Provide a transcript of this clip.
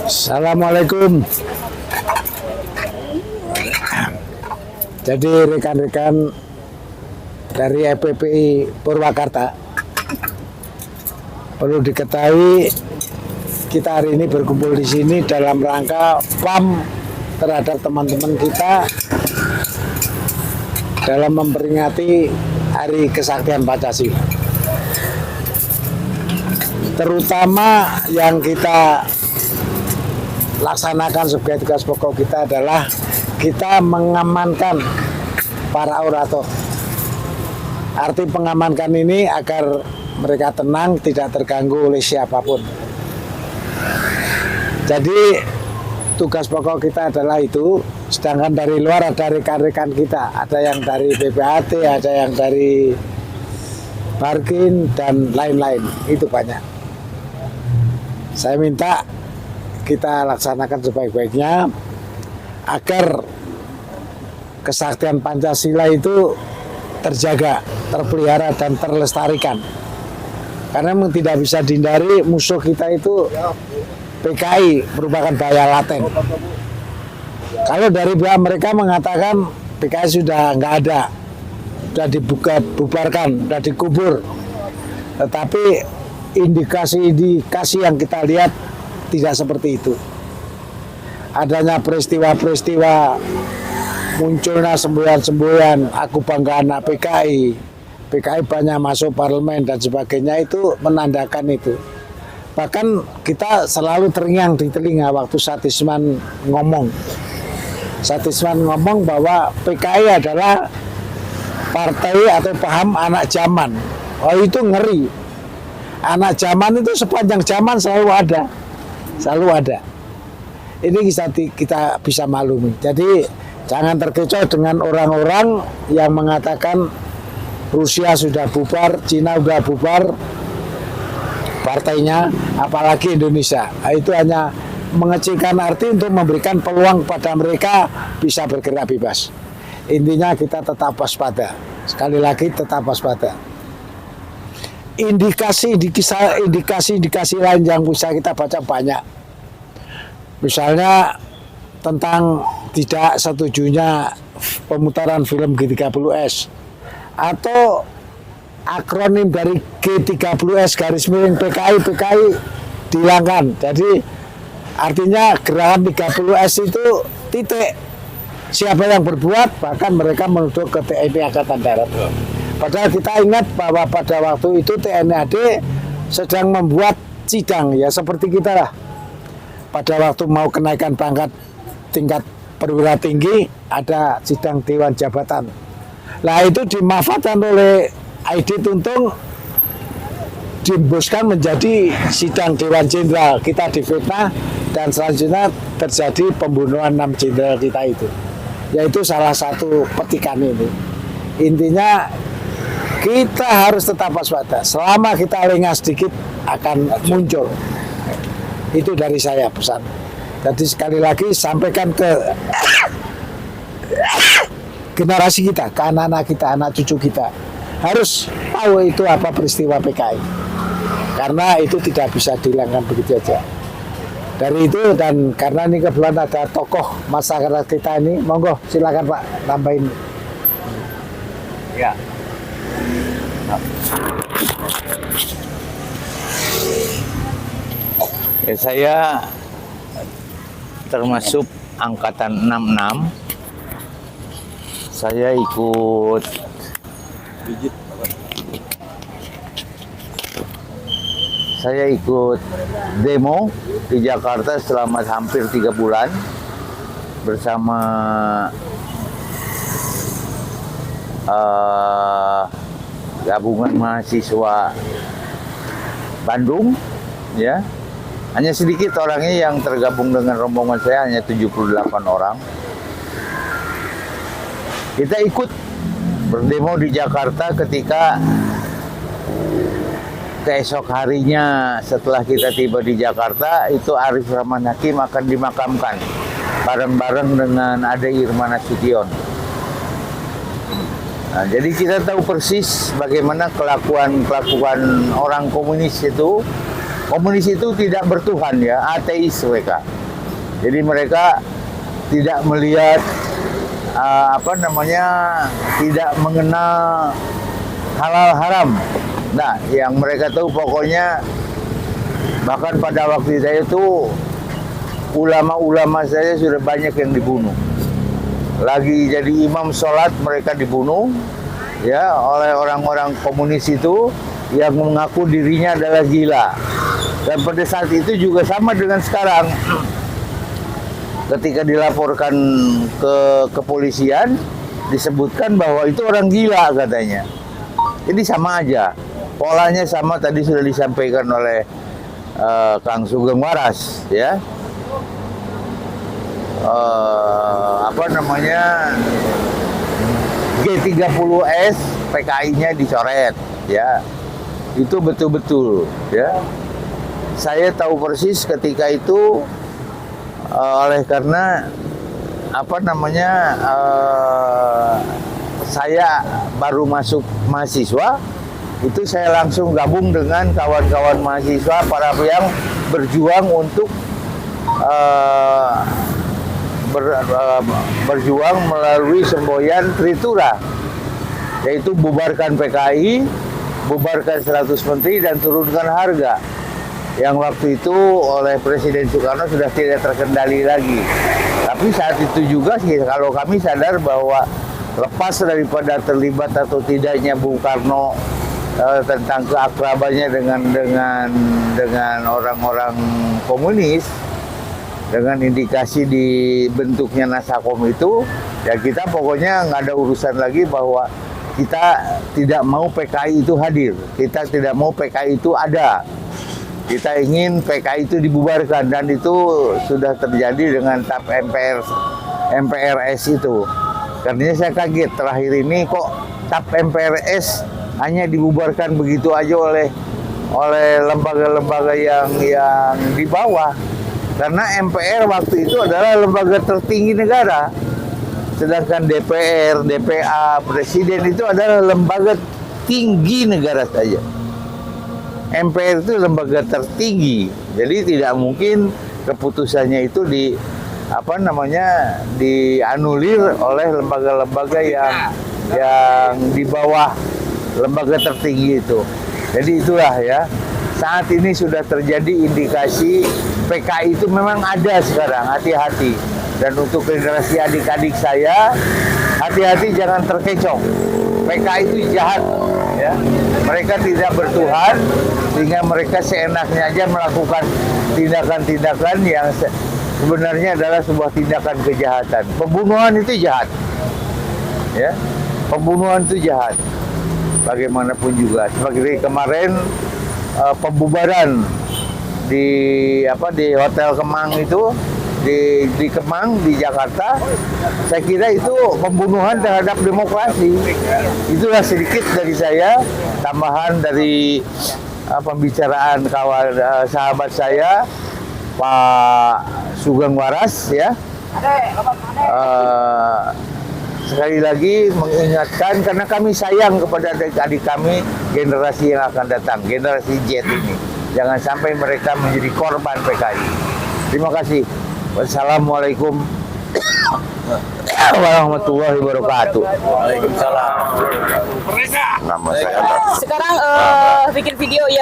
Assalamualaikum. Jadi rekan-rekan dari FPPI Purwakarta, perlu diketahui kita hari ini berkumpul di sini dalam rangka PAM terhadap teman-teman kita dalam memperingati Hari Kesaktian Pancasila. Terutama yang kita laksanakan sebagai tugas pokok kita adalah kita mengamankan para orator. Arti mengamankan ini agar mereka tenang, tidak terganggu oleh siapapun. Jadi tugas pokok kita adalah itu. Sedangkan dari luar ada rekan-rekan kita, ada yang dari BPAT, ada yang dari Barkin dan lain-lain. Itu banyak. Saya minta kita laksanakan sebaik-baiknya agar kesaktian Pancasila itu terjaga, terpelihara dan terlestarikan. Karena memang tidak bisa dihindari musuh kita itu PKI merupakan bahaya laten. Kalau dari pihak mereka mengatakan PKI sudah nggak ada, sudah dibubarkan, sudah dikubur. Tetapi indikasi yang kita lihat tidak seperti itu. Adanya peristiwa-peristiwa munculnya semboyan-semboyan, aku bangga anak PKI, PKI banyak masuk parlemen dan sebagainya, itu menandakan itu. Bahkan kita selalu terngiang di telinga waktu Satisman ngomong. Satisman ngomong bahwa PKI adalah partai atau paham anak zaman. Oh, itu ngeri. Anak zaman itu sepanjang zaman selalu ada. Selalu ada. Ini kita bisa maklumi. Jadi jangan terkecoh dengan orang-orang yang mengatakan Rusia sudah bubar, Cina sudah bubar partainya, apalagi Indonesia. Itu hanya mengecilkan arti untuk memberikan peluang pada mereka bisa bergerak bebas. Intinya kita tetap waspada. Sekali lagi tetap waspada. Indikasi lain yang bisa kita baca banyak. Misalnya tentang tidak setujunya pemutaran film G30S atau akronim dari G30S garis miring PKI dihilangkan. Jadi artinya gerakan 30S itu titik. Siapa yang berbuat, bahkan mereka menuduh ke TNI Angkatan Darat. Padahal kita ingat bahwa pada waktu itu TNI AD sedang membuat sidang, ya seperti kita lah. Pada waktu mau kenaikan pangkat tingkat perwira tinggi, ada sidang Dewan Jabatan. Nah itu dimanfaatkan oleh ID Tuntung, diembuskan menjadi sidang Dewan Jenderal. Kita difitnah dan selanjutnya terjadi pembunuhan 6 jenderal kita itu. Yaitu salah satu petikan ini. Intinya kita harus tetap waspada. Selama kita lengah sedikit akan muncul. Itu dari saya pesan. Jadi sekali lagi sampaikan ke generasi kita, ke anak-anak kita, anak cucu kita. Harus tahu itu apa peristiwa PKI. Karena itu tidak bisa dihilangkan begitu saja. Dari itu dan karena ini kebetulan ada tokoh masyarakat kita ini, monggo silakan Pak tambahin. Ya. Ya, saya termasuk angkatan 66. Saya ikut demo di Jakarta selama hampir 3 bulan bersama gabungan mahasiswa Bandung, ya. Hanya sedikit orangnya yang tergabung dengan rombongan saya, hanya 78 orang. Kita ikut berdemo di Jakarta ketika keesok harinya setelah kita tiba di Jakarta, itu Arif Rahman Hakim akan dimakamkan bareng-bareng dengan Ade Irman Nasution. Nah, jadi kita tahu persis bagaimana kelakuan orang komunis itu komunis itu tidak bertuhan ya, ateis mereka. Jadi mereka tidak melihat tidak mengenal halal haram. Nah, yang mereka tahu pokoknya, bahkan pada waktu saya itu ulama-ulama saya sudah banyak yang dibunuh. Lagi jadi imam sholat mereka dibunuh ya oleh orang-orang komunis itu yang mengaku dirinya adalah gila. Dan pada saat itu juga sama dengan sekarang. Ketika dilaporkan ke kepolisian, disebutkan bahwa itu orang gila katanya. Jadi sama aja. Polanya sama, tadi sudah disampaikan oleh Kang Sugeng Waras ya. G30S PKI-nya dicoret ya. Itu betul-betul ya. Saya tahu persis ketika itu oleh karena saya baru masuk mahasiswa, itu saya langsung gabung dengan kawan-kawan mahasiswa para yang berjuang untuk berjuang melalui semboyan Tritura, yaitu bubarkan PKI, bubarkan 100 menteri dan turunkan harga. Yang waktu itu oleh Presiden Soekarno sudah tidak terkendali lagi. Tapi saat itu juga sih, kalau kami sadar bahwa lepas daripada terlibat atau tidaknya Bung Karno tentang keakrabannya dengan orang-orang komunis, dengan indikasi dibentuknya Nasakom itu, ya kita pokoknya nggak ada urusan lagi bahwa kita tidak mau PKI itu hadir, kita tidak mau PKI itu ada. Kita ingin PKI itu dibubarkan, dan itu sudah terjadi dengan TAP MPRS itu. Karena saya kaget terakhir ini kok TAP MPRS hanya dibubarkan begitu aja oleh lembaga-lembaga yang di bawah. Karena MPR waktu itu adalah lembaga tertinggi negara. Sedangkan DPR, DPA, Presiden itu adalah lembaga tinggi negara saja. MPR itu lembaga tertinggi, jadi tidak mungkin keputusannya itu dianulir oleh lembaga-lembaga yang di bawah lembaga tertinggi itu. Jadi itulah ya, saat ini sudah terjadi indikasi PKI itu memang ada sekarang, hati-hati. Dan untuk generasi adik-adik saya, hati-hati jangan terkecoh. PKI itu jahat ya. Mereka tidak bertuhan, sehingga mereka seenaknya aja melakukan tindakan-tindakan yang sebenarnya adalah sebuah tindakan kejahatan. Pembunuhan itu jahat. Ya. Pembunuhan itu jahat. Bagaimanapun juga. Seperti kemarin pembubaran di Hotel Kemang itu, di Kemang di Jakarta, saya kira itu pembunuhan terhadap demokrasi. Itulah sedikit dari saya, tambahan dari pembicaraan kawan sahabat saya Pak Sugeng Waras ya. Sekali lagi mengingatkan, karena kami sayang kepada adik-adik kami, generasi yang akan datang, generasi Z ini, jangan sampai mereka menjadi korban PKI. Terima kasih. Wassalamualaikum warahmatullahi wabarakatuh. Waalaikumsalam. Sekarang bikin video ya.